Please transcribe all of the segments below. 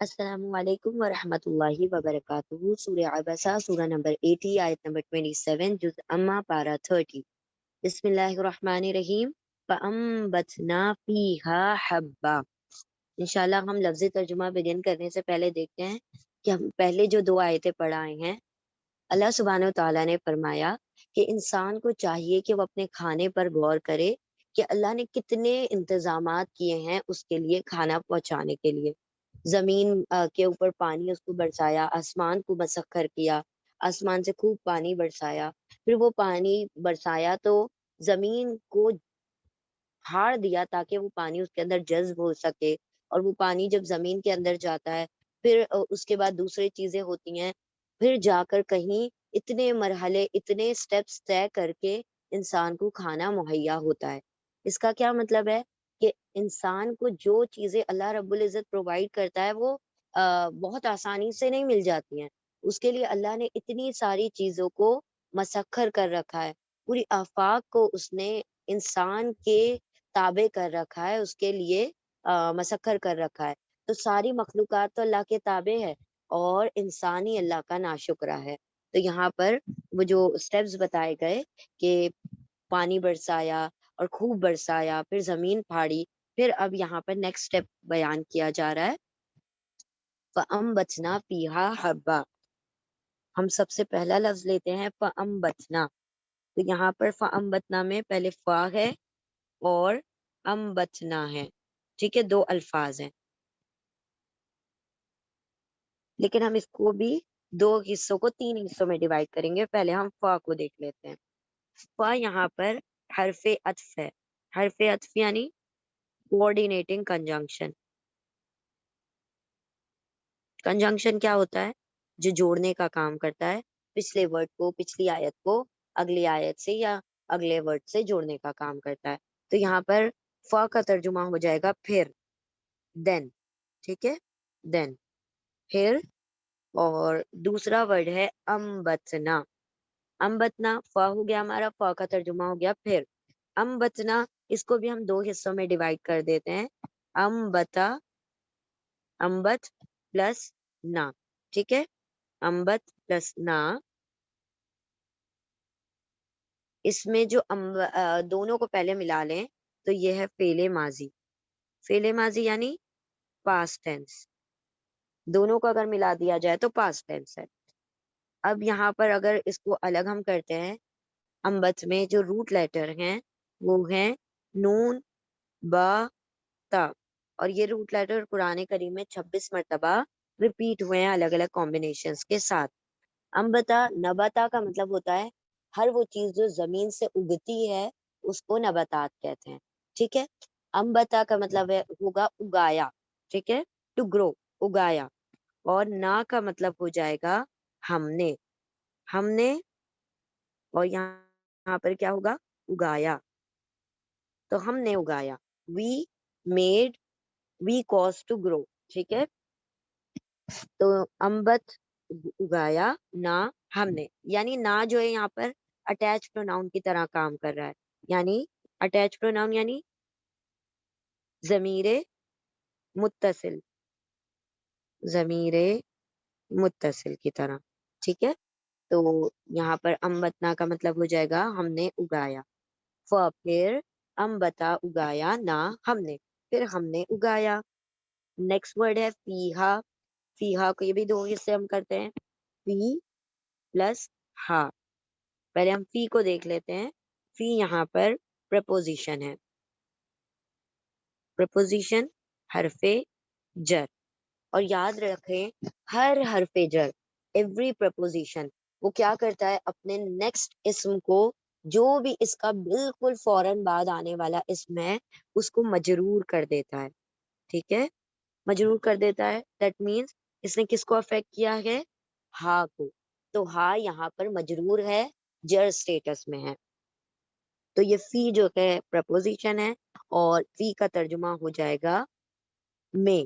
السلام علیکم ورحمۃ اللہ وبرکاتہ. سورہ عبسہ سورہ نمبر 80 آیت نمبر 27 جز اما پارہ 30. بسم اللہ الرحمن الرحیم. فَأَنبَتْنَا فِيهَا حَبًّا. انشاءاللہ ہم لفظ ترجمہ بگن کرنے سے پہلے دیکھتے ہیں کہ ہم پہلے جو دو آیتیں پڑھائے ہیں. اللہ سبحانہ و تعالیٰ نے فرمایا کہ انسان کو چاہیے کہ وہ اپنے کھانے پر غور کرے کہ اللہ نے کتنے انتظامات کیے ہیں اس کے لیے کھانا پہنچانے کے لیے. زمین کے اوپر پانی اس کو برسایا، آسمان کو مسخر کیا، آسمان سے خوب پانی برسایا، پھر وہ پانی برسایا تو زمین کو ہار دیا تاکہ وہ پانی اس کے اندر جذب ہو سکے، اور وہ پانی جب زمین کے اندر جاتا ہے پھر اس کے بعد دوسری چیزیں ہوتی ہیں، پھر جا کر کہیں اتنے مرحلے اتنے سٹیپس طے کر کے انسان کو کھانا مہیا ہوتا ہے. اس کا کیا مطلب ہے کہ انسان کو جو چیزیں اللہ رب العزت پرووائڈ کرتا ہے وہ بہت آسانی سے نہیں مل جاتی ہیں. اس کے لیے اللہ نے اتنی ساری چیزوں کو مسخر کر رکھا ہے، پوری آفاق کو اس نے انسان کے تابع کر رکھا ہے، اس کے لیے مسخر کر رکھا ہے. تو ساری مخلوقات تو اللہ کے تابع ہے اور انسان ہی اللہ کا ناشکرہ ہے. تو یہاں پر وہ جو سٹیپس بتائے گئے کہ پانی برسایا اور خوب برسایا، پھر زمین پھاڑی، پھر اب یہاں پر نیکسٹ سٹیپ بیان کیا جا رہا ہے. فَأَنبَتْنَا فِيهَا حَبًّا. ہم سب سے پہلا لفظ لیتے ہیں فَأَنبَتْنَا. تو یہاں پر فَأَنبَتْنَا میں پہلے فا ہے اور انبتنا ہے، ٹھیک ہے، دو الفاظ ہیں، لیکن ہم اس کو بھی دو حصوں کو تین حصوں میں ڈیوائڈ کریں گے. پہلے ہم فا کو دیکھ لیتے ہیں. فا یہاں پر حرف عطف ہے. حرف عطف یعنی کوآرڈینیٹنگ کنجنکشن. کنجنکشن کیا ہوتا ہے؟ جو جوڑنے کا کام کرتا ہے، پچھلے ورڈ کو پچھلی آیت کو اگلی آیت سے یا اگلے ورڈ سے جوڑنے کا کام کرتا ہے. تو یہاں پر فا کا ترجمہ ہو جائے گا پھر، دین، ٹھیک ہے، دین، پھر. اور دوسرا ورڈ ہے امبتنا. امبتنا فا ہو گیا ہمارا، فا کا ترجمہ ہو گیا پھر. امبتنا اس کو بھی ہم دو حصوں میں ڈیوائڈ کر دیتے ہیں. امبتا، امبت پلس نا، ٹھیک ہے، امبت پلس نا. اس میں جو دونوں کو پہلے ملا لیں تو یہ ہے فعل ماضی. فعل ماضی یعنی پاسٹ ٹینس. دونوں کو اگر ملا دیا جائے تو پاسٹ ٹینس ہے. اب یہاں پر اگر اس کو الگ ہم کرتے ہیں، امبت میں جو روٹ لیٹر ہیں وہ ہیں نون، با، تا. اور یہ روٹ لیٹر قرآن کریم میں 26 مرتبہ ریپیٹ ہوئے ہیں الگ الگ کمبینیشنز کے ساتھ. امبتا، نباتا کا مطلب ہوتا ہے ہر وہ چیز جو زمین سے اگتی ہے اس کو نباتات کہتے ہیں، ٹھیک ہے. امبتا کا مطلب ہے ہوگا اگایا، ٹھیک ہے، ٹو گرو، اگایا. اور نا کا مطلب ہو جائے گا ہم نے، ہم نے. اور یہاں پر کیا ہوگا؟ اگایا. تو ہم نے اگایا، we made, we cause to grow, ٹھیک ہے. تو امبت اگایا، نا ہم نے. یعنی نا جو ہے یہاں پر اٹیچ پروناؤن کی طرح کام کر رہا ہے. یعنی اٹیچ پروناؤن یعنی ضمیر متصل، ضمیر متصل کی طرح، ٹھیک ہے. تو یہاں پر امبتنا کا مطلب ہو جائے گا ہم نے اگایا. پھر امبتا اگایا، نا ہم نے، پھر ہم نے اگایا. نیکسٹ ورڈ ہے فیہا. فیہا کو یہ بھی دو حصے ہم کرتے ہیں، فی پلس ہا. پہلے ہم فی کو دیکھ لیتے ہیں. فی یہاں پر پریپوزیشن ہے. پریپوزیشن حرف جر. اور یاد رکھیں ہر حرف جر، ایوری پریپوزیشن، وہ کیا کرتا ہے؟ اپنے نیکسٹ اسم کو، جو بھی اس کا بالکل فوراً بعد آنے والا اسم ہے اس کو مجرور کر دیتا ہے، ٹھیک ہے، مجرور کر دیتا ہے. دیٹ مینس اس نے کس کو افیکٹ کیا ہے؟ ہا کو. تو ہا یہاں پر مجرور ہے، جر سٹیٹس میں ہے. تو یہ فی جو ہے پریپوزیشن ہے اور فی کا ترجمہ ہو جائے گا میں،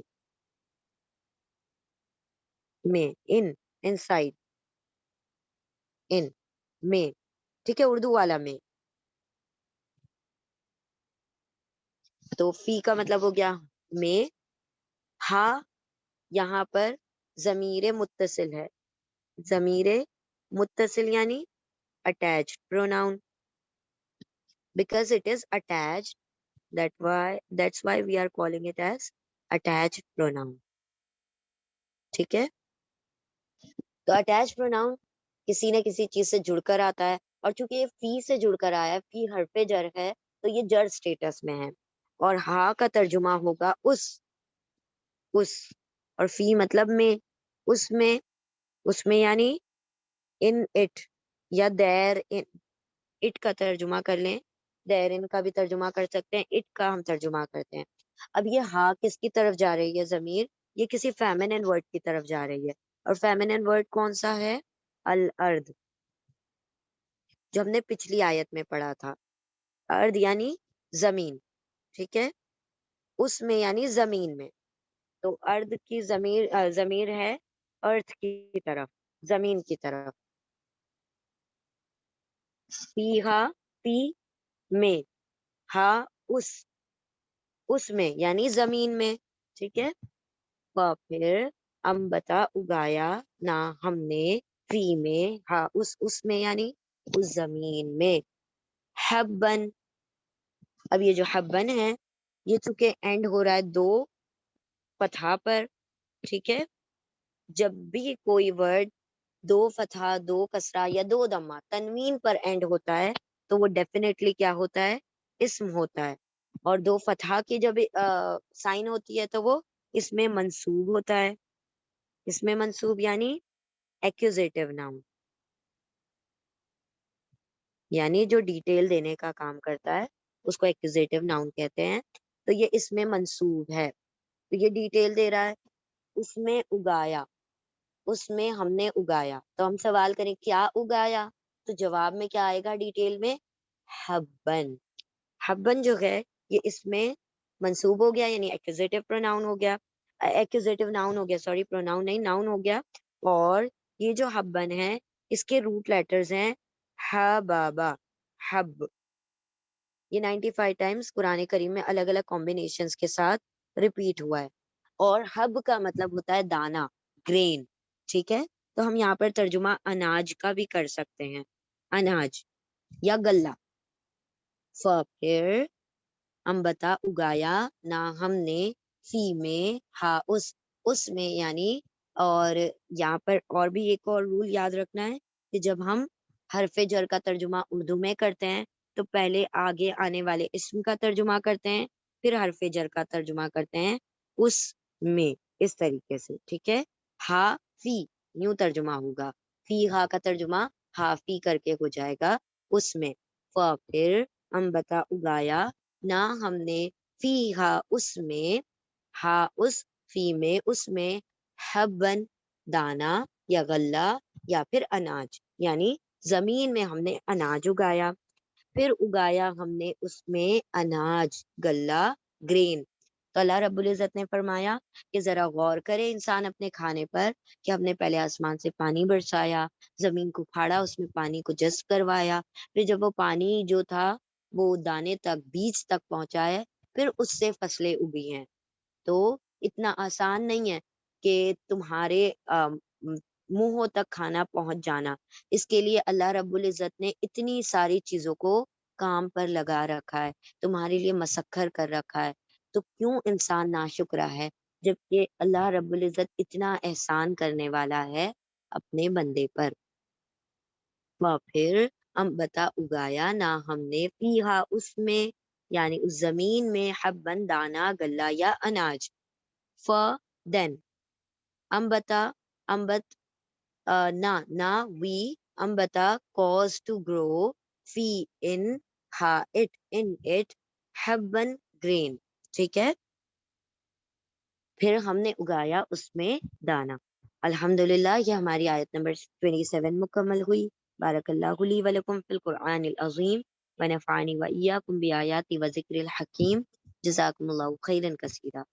میں، ان سائڈ، ان میں، ٹھیک ہے، اردو والا میں. تو فی کا مطلب ہو گیا میں. ہا یہاں پر ضمیر متصل ہے. ضمیر متصل یعنی attached pronoun, because it is attached, that's why we are calling it as attached pronoun. ٹھیک ہے. تو attached pronoun کسی نہ کسی چیز سے جڑ کر آتا ہے، اور چونکہ یہ فی سے جڑ کر آیا ہے، فی حرف جر ہے، تو یہ جر سٹیٹس میں ہے. اور ہا کا ترجمہ ہوگا اس، اور فی مطلب میں، اس میں یعنی ان اٹ، یا دیر ان اٹ کا ترجمہ کر لیں، دیر ان کا بھی ترجمہ کر سکتے ہیں، اٹ کا ہم ترجمہ کرتے ہیں. اب یہ ہا کس کی طرف جا رہی ہے ضمیر؟ یہ کسی فیمینن ورڈ کی طرف جا رہی ہے. اور فیمینن ورڈ کون سا ہے؟ الارض، جو ہم نے پچھلی آیت میں پڑھا تھا. ارض یعنی زمین، ٹھیک ہے، اس میں یعنی زمین میں. تو ارض کی ضمیر ہے ارتھ کی طرف، زمین کی طرف. فیہا، فی میں، ہا اس میں یعنی زمین میں. ٹھیک ہے. پھر انبتا اگایا، نہ ہم نے، فی میں، ہا اس میں یعنی اس زمین میں. حبن، اب یہ جو حبن ہے یہ چونکہ اینڈ ہو رہا ہے دو فتحہ پر. ٹھیک ہے. جب بھی کوئی ورڈ دو فتحہ، دو کسرہ یا دو دمہ تنوین پر اینڈ ہوتا ہے تو وہ ڈیفینیٹلی کیا ہوتا ہے؟ اسم ہوتا ہے. اور دو فتحہ کی جب سائن ہوتی ہے تو وہ اس میں منصوب ہوتا ہے. اس میں منصوب یعنی ایکوزیٹو ناؤن، یعنی جو ڈیٹیل دینے کا کام کرتا ہے اس کو ایکوزیٹو ناؤن کہتے ہیں. تو یہ اس میں منصوب ہے، تو یہ ڈیٹیل دے رہا ہے. اس میں اگایا، اس میں ہم نے اگایا. تو ہم سوال کریں کیا اگایا؟ تو جواب میں کیا آئے گا ڈیٹیل میں؟ حبن. حبن جو ہے یہ اس میں منصوب ہو گیا، یعنی ایکوزیٹو پروناؤن ہو گیا، ایکوزیٹو ناؤن ہو گیا، سوری پروناؤن نہیں، ناؤن ہو گیا. اور یہ جو حبن ہے اس کے روٹ لیٹرز ہیں حبابا، حب. یہ 95 ٹائمز قرآن کریم میں الگ الگ کمبینیشنز کے ساتھ ریپیٹ ہوا ہے. اور حب کا مطلب ہوتا ہے دانا، گرین. ٹھیک ہے. تو ہم یہاں پر ترجمہ اناج کا بھی کر سکتے ہیں، اناج یا غلہ. پھر انبتا اگایا، نہ ہم نے، فی میں، ہا اس میں یعنی. اور یہاں پر اور بھی ایک اور رول یاد رکھنا ہے کہ جب ہم حرف جر کا ترجمہ اردو میں کرتے ہیں تو پہلے آگے آنے والے اسم کا ترجمہ کرتے ہیں، پھر حرف جر کا ترجمہ کرتے ہیں اس میں، اس طریقے سے. ٹھیک ہے. ہا فی یوں ترجمہ ہوگا، فی ہا کا ترجمہ ہا فی کر کے ہو جائے گا اس میں. پھر انبتا اگایا، نہ ہم نے، فی ہا اس میں، ہا اس، فی میں اس میں، حبن دانا یا غلہ یا پھر اناج، یعنی زمین میں ہم نے اناج اگایا. پھر اگایا ہم نے اس میں اناج، غلہ، گرین. تو اللہ رب العزت نے فرمایا کہ ذرا غور کرے انسان اپنے کھانے پر کہ ہم نے پہلے آسمان سے پانی برسایا، زمین کو پھاڑا، اس میں پانی کو جذب کروایا، پھر جب وہ پانی جو تھا وہ دانے تک، بیج تک پہنچا ہے، پھر اس سے فصلیں اگی ہیں. تو اتنا آسان نہیں ہے کہ تمہارے منہوں تک کھانا پہنچ جانا. اس کے لیے اللہ رب العزت نے اتنی ساری چیزوں کو کام پر لگا رکھا ہے، تمہارے لیے مسخر کر رکھا ہے. تو کیوں انسان ناشکرا ہے جبکہ اللہ رب العزت اتنا احسان کرنے والا ہے اپنے بندے پر. پھر انبتا اگایا، نہ ہم نے، فیہا اس میں یعنی اس زمین میں، حبن دانا، غلہ یا اناج. دین انبتا، انبت، نہ وی، انبتا cause to grow، فی ان، ہا اٹ، ان اٹ، حبن گرین. ٹھیک ہے. پھر ہم نے اگایا اس میں دانا. الحمدللہ یہ ہماری آیت نمبر 27 مکمل ہوئی. بارک اللہ لی ولکم فی القرآن العظیم ونفعنی وإیاکم بآیات و ذکر الحکیم. جزاکم اللہ خیرا کثیرا.